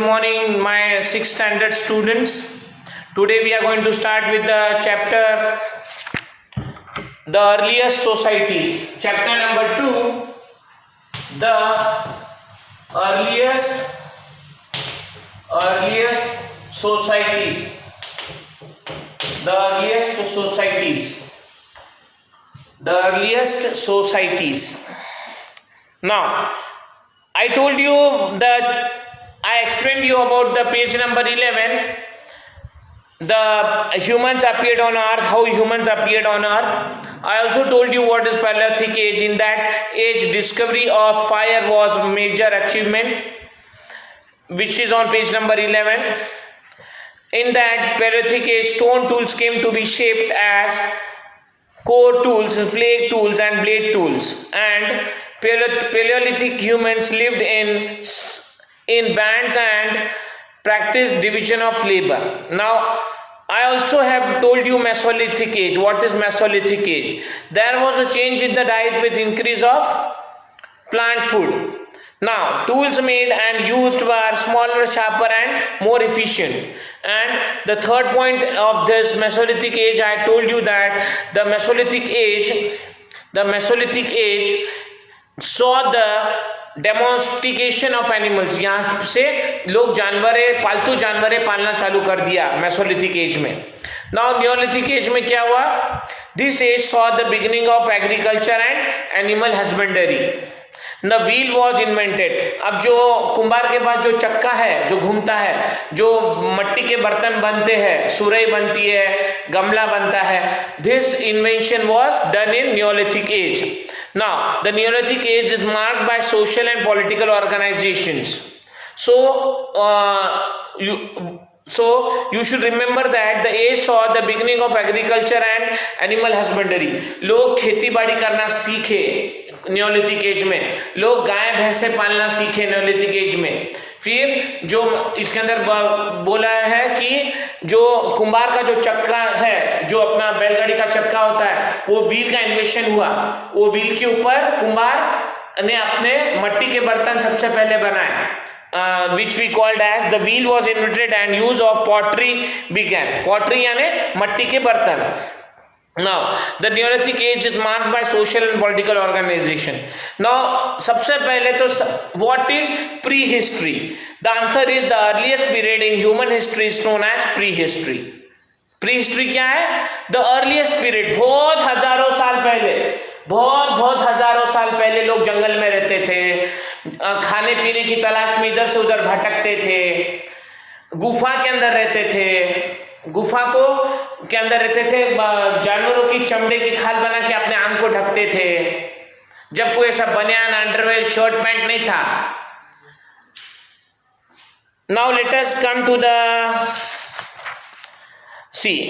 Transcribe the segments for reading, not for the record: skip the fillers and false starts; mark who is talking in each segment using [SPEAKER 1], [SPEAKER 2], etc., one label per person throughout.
[SPEAKER 1] good morning, my 6th standard students. Today we are going to start with the chapter The Earliest Societies. Chapter number 2, The Earliest Societies. The earliest societies. The earliest societies. Now, I told you that I explained you about the page number 11. The humans appeared on earth, how humans appeared on earth. I also told you what is Paleolithic age. In that age, discovery of fire was a major achievement, which is on page number 11. In that Paleolithic age, stone tools came to be shaped as core tools, flake tools and blade tools, and Paleolithic humans lived in bands and practiced division of labor. Now, I also have told you Mesolithic age. What is Mesolithic age? There was a change in the diet with increase of plant food. Now, tools made and used were smaller, sharper and more efficient. And the third point of this Mesolithic age, I told you that the Mesolithic age saw the domestication of animals. यहाँ से लोग पालतू जानवरें पालना चालू कर दिया Mesolithic age में. Now Neolithic age में क्या हुआ? This age saw the beginning of agriculture and animal husbandry. The wheel was invented. अब जो कुंभार के पास जो चक्का है, जो घूमता है, जो मट्टी के बर्तन बनते हैं, सुरई बनती है, गमला बनता है, this invention was done in Neolithic age. Now, the Neolithic age is marked by social and political organizations. So you should remember that the age saw the beginning of agriculture and animal husbandry. लोग खेती बाड़ी करना सीखे Neolithic as में, लोग गाय भैंसे पालना सीखे न्योलिथिक एज में. फिर जो इसके अंदर बोला है कि जो कुंभार का जो चक्का है, जो अपना बैलगाड़ी का चक्का होता है, वो व्हील का इन्वेंशन हुआ. वो व्हील के ऊपर कुंभार ने अपने मट्टी के बर्तन सबसे पहले बनाए, which we called as the wheel was invented and use of pottery began. Pottery यानी मट्टी के बर्तन. Now, the Neolithic age is marked by social and political organization. Now, सबसे पहले तो what is prehistory? The answer is the earliest period in human history is known as prehistory. Prehistory क्या है? The earliest period. बहुत हजारों साल पहले, बहुत हजारों साल पहले लोग जंगल में रहते थे, खाने पीने की तलाश में इधर से उधर भटकते थे, गुफा के अंदर रहते थे, गुफा के अंदर रहते थे, जानवरों की चमड़े की खाल बना के अपने आंख को ढकते थे, जब कोई ऐसा बनियान, अंडरवेयर, शर्ट पैंट नहीं था. Now let us come to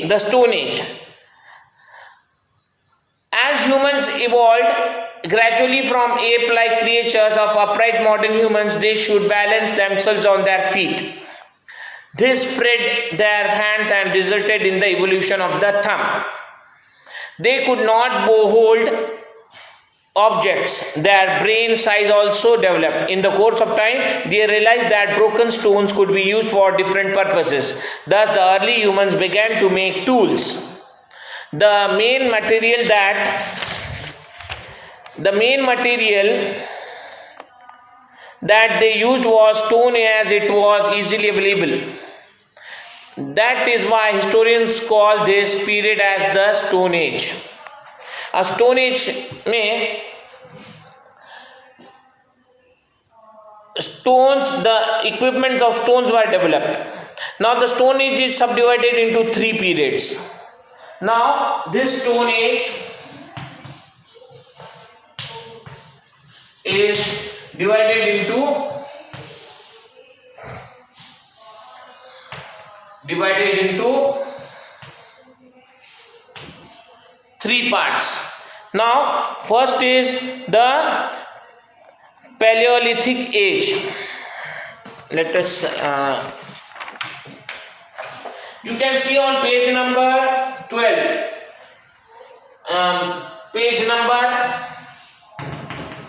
[SPEAKER 1] the Stone Age. As humans evolved gradually from ape-like creatures of upright modern humans, they should balance themselves on their feet. This freed their hands and resulted in the evolution of the thumb. They could not hold objects. Their brain size also developed. In the course of time, they realized that broken stones could be used for different purposes. Thus, the early humans began to make tools. The main material that they used was stone, as it was easily available. That is why historians call this period as the Stone Age. A Stone Age में stones, the equipment of stones were developed. Now the Stone Age is subdivided into 3 periods. Now this Stone Age is divided into 3 parts. Now, first is the Paleolithic age. Let us you can see on page number 12. Page number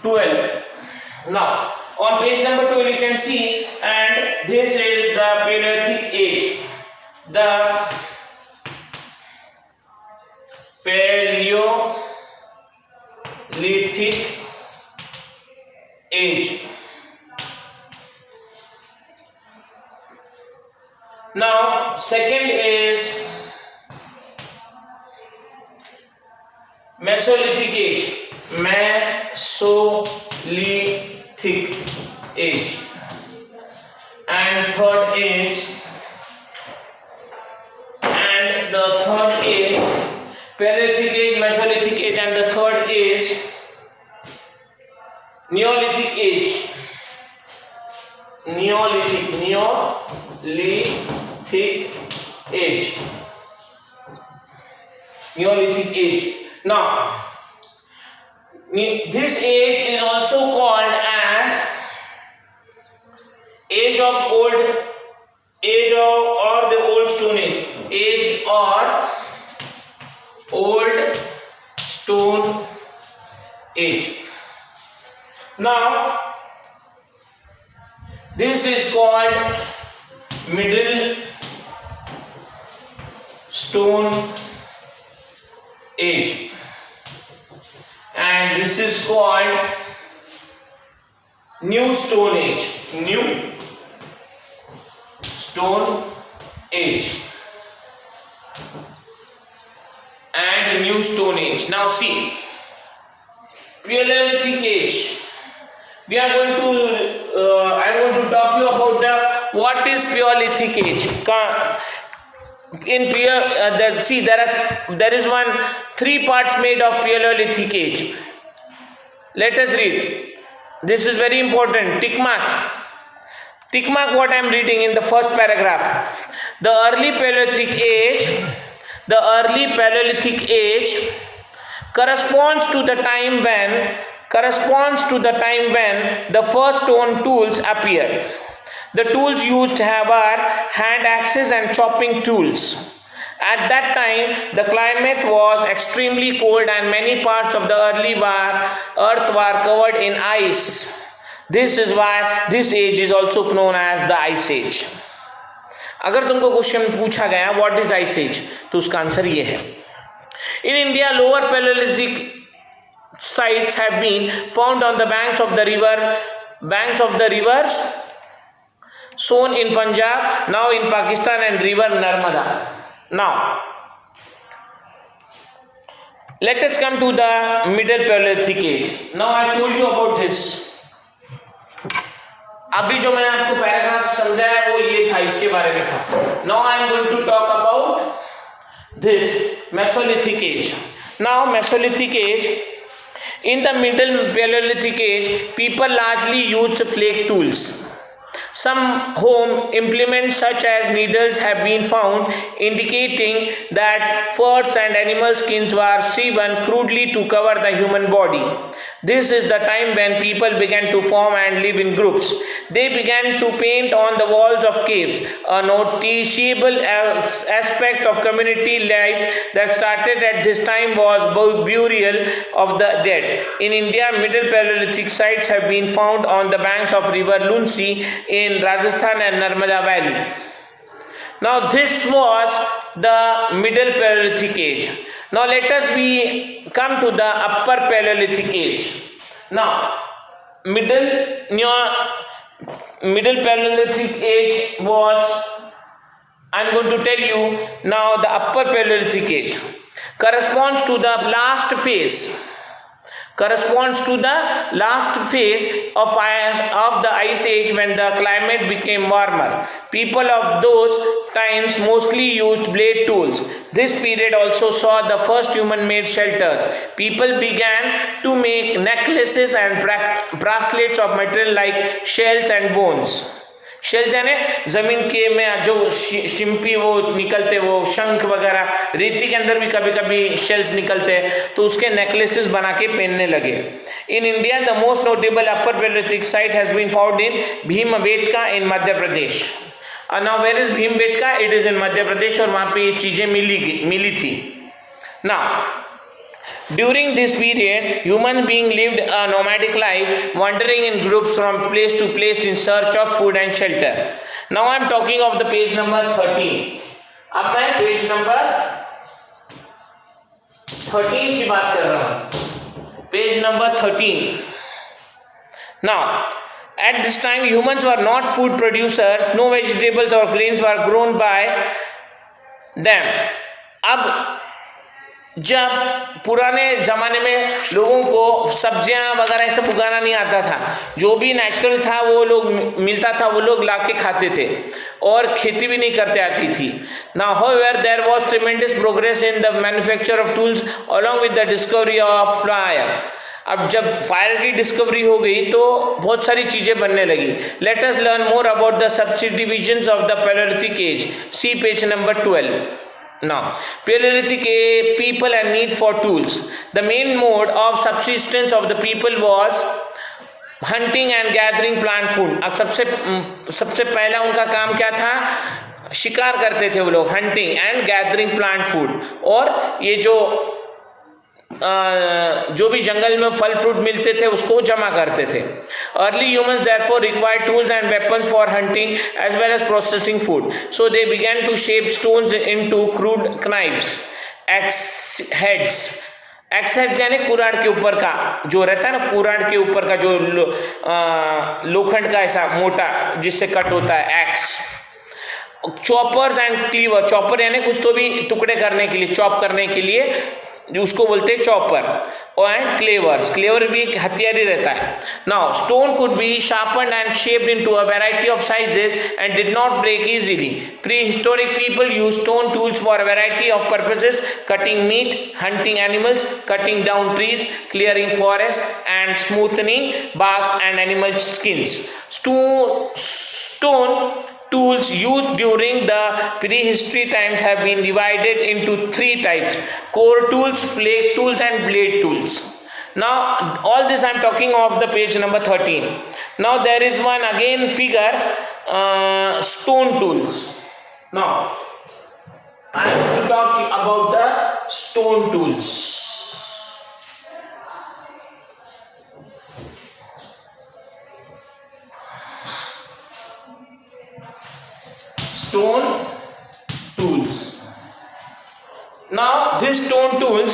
[SPEAKER 1] 12. Now, On page number 12 you can see, and this is the Paleolithic age. The Paleolithic age. Now second is Mesolithic age. Mesolithic age. And third is Paleolithic age, Mesolithic age, and the third is Neolithic age. Neolithic age. Neolithic age. Now, this age is also called as age of or the old Stone Age. Age or old Stone Age. Now, this is called Middle Stone Age, and this is called New Stone Age. New Stone Age and New Stone Age. Now see, Paleolithic age. We are going to I am going to talk you about what is Paleolithic age. In there is three parts made of Paleolithic age. Let us read. This is very important. Tick mark what I am reading in the first paragraph. The early Paleolithic age corresponds to the time when the first stone tools appeared. The tools used were hand axes and chopping tools. At that time, the climate was extremely cold and many parts of the earth were covered in ice. This is why this age is also known as the Ice Age. अगर तुमको question पूछा गया what is ice as, तो उसका answer ये है. In India, lower Paleolithic sites have been found on the banks of the rivers Son in Punjab, now in Pakistan, and river Narmada. Now, let us come to the Middle Paleolithic age. Now I told you about this. अभी जो मैंने आपको paragraph समझाया वो ये था, इसके बारे में था. Now I am going to talk about this Mesolithic age. Now Mesolithic age. In the Middle Paleolithic age, people largely used flake tools. Some home implements such as needles have been found, indicating that furs and animal skins were sewn crudely to cover the human body. This is the time when people began to form and live in groups. They began to paint on the walls of caves, a noticeable aspect of community life that started at this time was burial of the dead. In India, Middle Paleolithic sites have been found on the banks of river Lunsi in Rajasthan and Narmada Valley. Now this was the Middle Paleolithic age. Now let us come to the Upper Paleolithic age. Now Middle Paleolithic age was, I am going to tell you now, the Upper Paleolithic age corresponds to the last phase of the Ice Age, when the climate became warmer. People of those times mostly used blade tools. This period also saw the first human-made shelters. People began to make necklaces and bracelets of material like shells and bones. Shells यानी जमीन के में जो शिम्पी वो निकलते, वो शंख वगैरह, रेती के अंदर भी कभी कभी शेल्स निकलते हैं, तो उसके नेकलेसेस बना के पहनने लगे. In India the most notable upper Palaeolithic site has been found in Bhimbetka in Madhya Pradesh. Now where is Bhimbetka? It is in Madhya Pradesh, और वहां पे ये चीजें मिली थी. Now During this period, human being lived a nomadic life, wandering in groups from place to place in search of food and shelter. Now I am talking of the page number 13. अब मैं page number 13 की बात कर रहा हूं. Page number 13. Now, at this time, humans were not food producers. No vegetables or grains were grown by them. अब जब पुराने ज़माने में लोगों को सब्जियां वगैरह सब उगाना नहीं आता था, जो भी नेचुरल था वो लोग मिलता था वो लोग लाके खाते थे और खेती भी नहीं करते आती थी. Now, however, there was tremendous progress in the manufacture of tools along with the discovery of fire. अब जब फायर की डिस्कवरी हो गई तो बहुत सारी चीजें बनने लगी. Let us learn more about the subdivisions of the Palaeolithic age. See page number 12. Now, Paleolithic people and need for tools. The main mode of subsistence of the people was hunting and gathering plant food. अब सबसे पहला उनका काम क्या था? शिकार करते थे वो लोग, hunting and gathering plant food. और ये जो भी जंगल में फल फ्रूट मिलते थे उसको जमा करते थे. Early humans therefore required tools and weapons for hunting as well as processing food. So they began to shape stones into crude knives. Axe heads. Axe heads यानी कुराड़ के ऊपर का जो रहता है ना, कुराड़ के ऊपर का जो लोखंड का ऐसा मोटा जिससे कट होता है, axe. Choppers and cleaver. Chopper यानी कुछ तो भी टुकड़े करने के लिए, चॉप करने के लिए उसको बोलते हैं चॉपर. And cleavers. क्लेवर भी एक हथियार ही रहता है. Now stone could be sharpened and shaped into a variety of sizes and did not break easily. Prehistoric people use stone tools for a variety of purposes: cutting meat, hunting animals, cutting down trees, clearing forest and smoothening barks and animal skins. Stone tools used during the prehistory times have been divided into three types: core tools, flake tools and blade tools. Now all this I am talking of the page number 13. Now there is one again figure, stone tools. Now I am going to talk about the stone tools. Stone tools. Now these stone tools,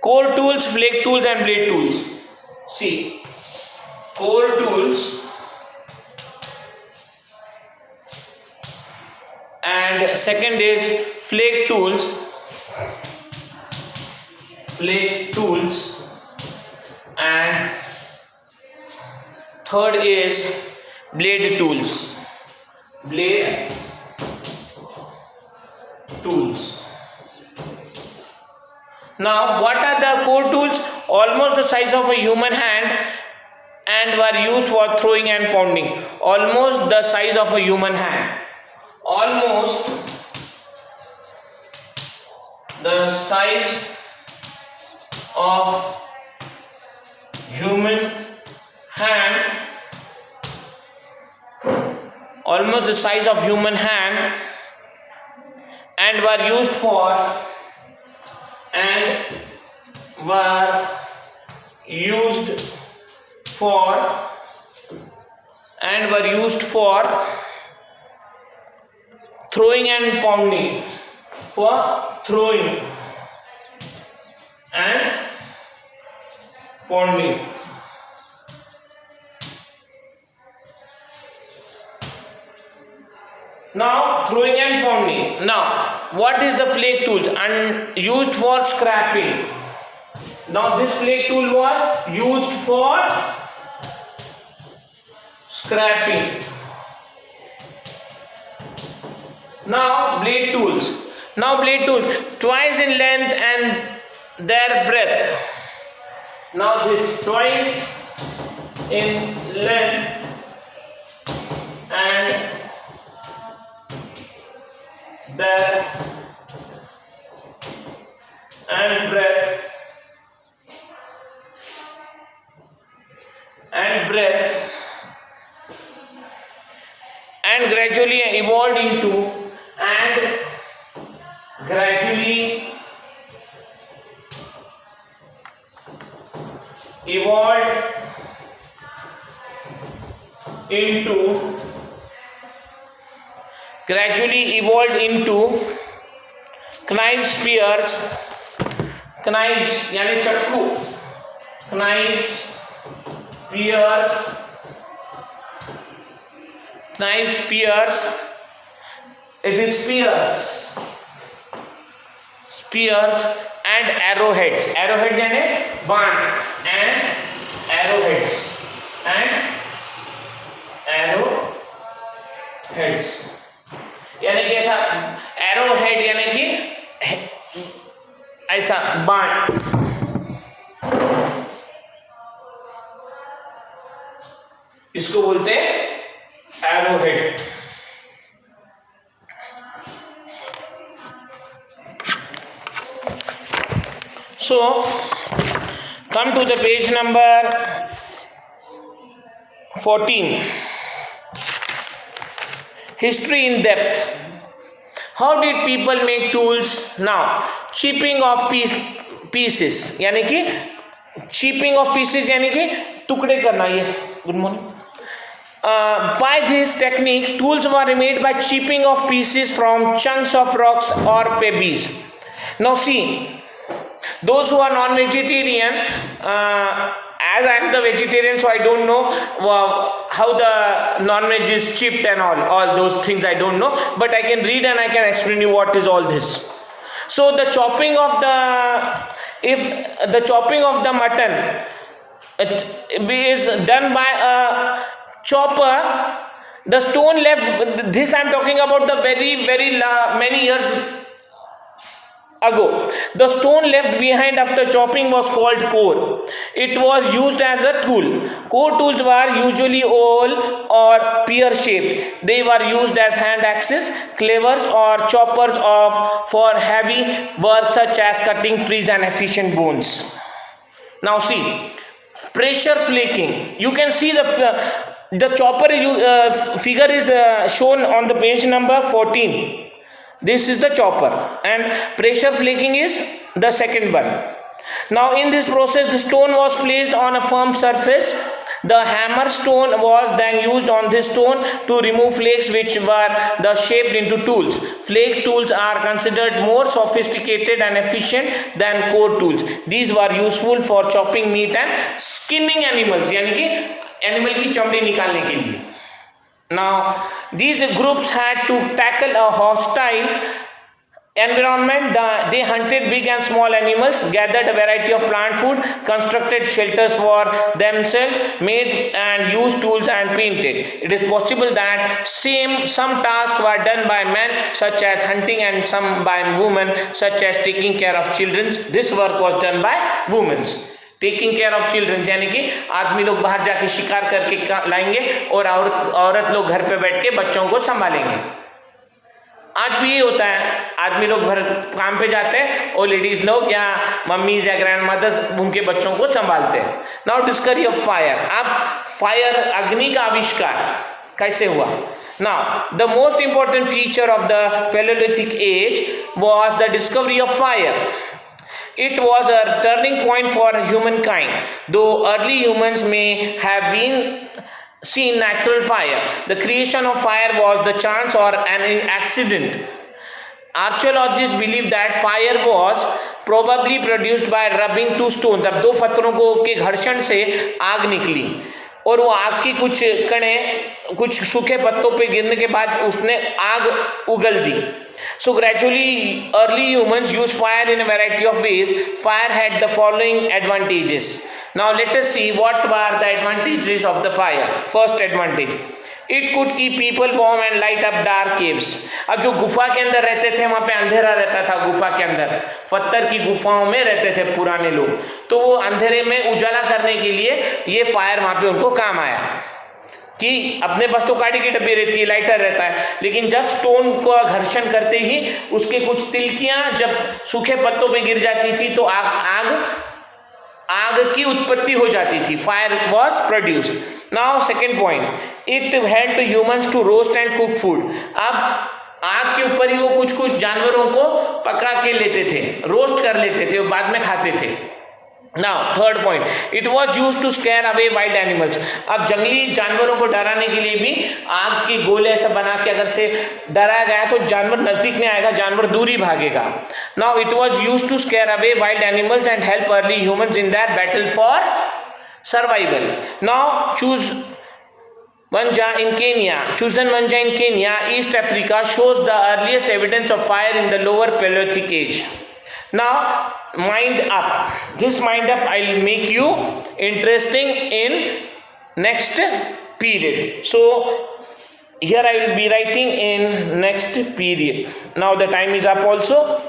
[SPEAKER 1] core tools, flake tools and blade tools. See, core tools and second is flake tools, and third is blade tools. Now what are the core tools? Almost the size of a human hand and were used for throwing and pounding. Almost the size of a human hand. Almost the size of human hand. Almost the size of human hand and were used for throwing and pounding. For throwing and pounding. Now throwing and pounding. Now what is the flake tools? And used for scrapping. Now this flake tool was used for scrapping. Now blade tools. Now blade tools twice in length and their breadth. Now this twice in length and breadth and gradually evolved into gradually evolved into knife spears, knives यानी चक्कू, knife spears, it is spears and arrowheads यानी बाण, and arrowheads यानी कि ऐसा arrowhead यानी कि ऐसा बाण, इसको बोलते हैं arrowhead. So come to the page number 14. History in depth. How did people make tools? Now chipping of pieces यानी कि chipping of pieces यानी कि टुकड़े करना. Yes, good morning. By this technique, tools were made by chipping of pieces from chunks of rocks or pebbles. Now see, those who are non-vegetarian, as I am the vegetarian, so I don't know how the non-veg is chipped and all those things I don't know, but I can read and I can explain you what is all this. So the chopping of the mutton is done by a chopper. The stone left, this I am talking about the very many years ago. The stone left behind after chopping was called core. It was used as a tool. Core tools were usually oval or pear shaped. They were used as hand axes, clevers or choppers for heavy work such as cutting trees and efficient bones. Now see, pressure flaking. You can see the chopper figure is shown on the page number 14. This is the chopper and pressure flaking is the second one. Now in this process the stone was placed on a firm surface. The hammer stone was then used on this stone to remove flakes which were shaped into tools. Flake tools are considered more sophisticated and efficient than core tools. These were useful for chopping meat and skinning animals यानी कि animal की चमड़ी निकालने के लिए. Now these groups had to tackle a hostile environment. They hunted big and small animals, gathered a variety of plant food, constructed shelters for themselves, made and used tools and painted. It is possible that some tasks were done by men such as hunting and some by women such as taking care of children. This work was done by women. Taking care of children यानी कि आदमी लोग बाहर जाके शिकार करके लाएंगे और औरत लोग घर पे बैठ के बच्चों को संभालेंगे. आज भी ये होता है, आदमी लोग घर काम पे जाते हैं और लेडीज लोग या मम्मीज या ग्रैंड मदर्स उनके बच्चों को संभालते हैं. Now discovery of fire. अब फायर अग्नि का आविष्कार कैसे हुआ? Now the most important feature of the Paleolithic age was the discovery of fire. It was a turning point for humankind. Though early humans may have been seen natural fire, the creation of fire was the chance or an accident. Archaeologists believe that fire was probably produced by rubbing two stones. अब दो पत्थरों के घर्षण से आग निकली और वो आग की कुछ कणे कुछ सूखे पत्तों पे गिरने के बाद उसने आग उगल दी. So gradually early humans used fire in a variety of ways. Fire had the following advantages. Now let us see what were the advantages of the fire. First advantage, it could keep people warm and light up dark caves. अब जो गुफा के अंदर रहते थे वहाँ पे अंधेरा रहता था. गुफा के अंदर पत्थर की गुफाओं में रहते थे पुराने लोग, तो वो अंधेरे में उजाला करने के लिए ये फायर वहाँ पे उनको काम आया. कि अपने पास तो काड़ी की डब्बी रहती है, लाइटर रहता है, लेकिन जब स्टोन को घर्षण करते ही उसके कुछ तिलकियां जब सूखे पत्तों पे गिर जाती थी तो आग की उत्पत्ति हो जाती थी. Fire was produced. Now second point, it helped humans to roast and cook food. अब आग के ऊपर ही वो कुछ जानवरों को पका के लेते थे, रोस्ट कर लेते थे और बाद में खाते थे. Now third point, it was used to scare away wild animals. अब जंगली जानवरों को डराने के लिए भी आग के गोले ऐसा बना के अगर से डराया गया तो जानवर नजदीक नहीं आएगा, जानवर दूर ही भागेगा. Now it was used to scare away wild animals and help early humans in their battle for survival. Now choose Manja in Kenya. Chosen Manja in Kenya, East Africa, shows the earliest evidence of fire in the lower Paleolithic age. Now mind up. This mind up I'll make you interesting in next period. So here I will be writing in next period. Now the time is up also.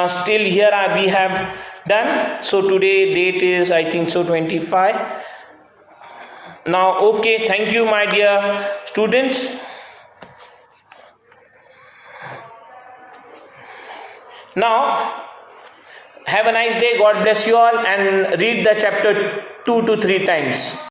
[SPEAKER 1] Still here we have done. So today date is I think so 25. Now okay, thank you my dear students. Now have a nice day. God bless you all, and read the chapter 2 to 3 times.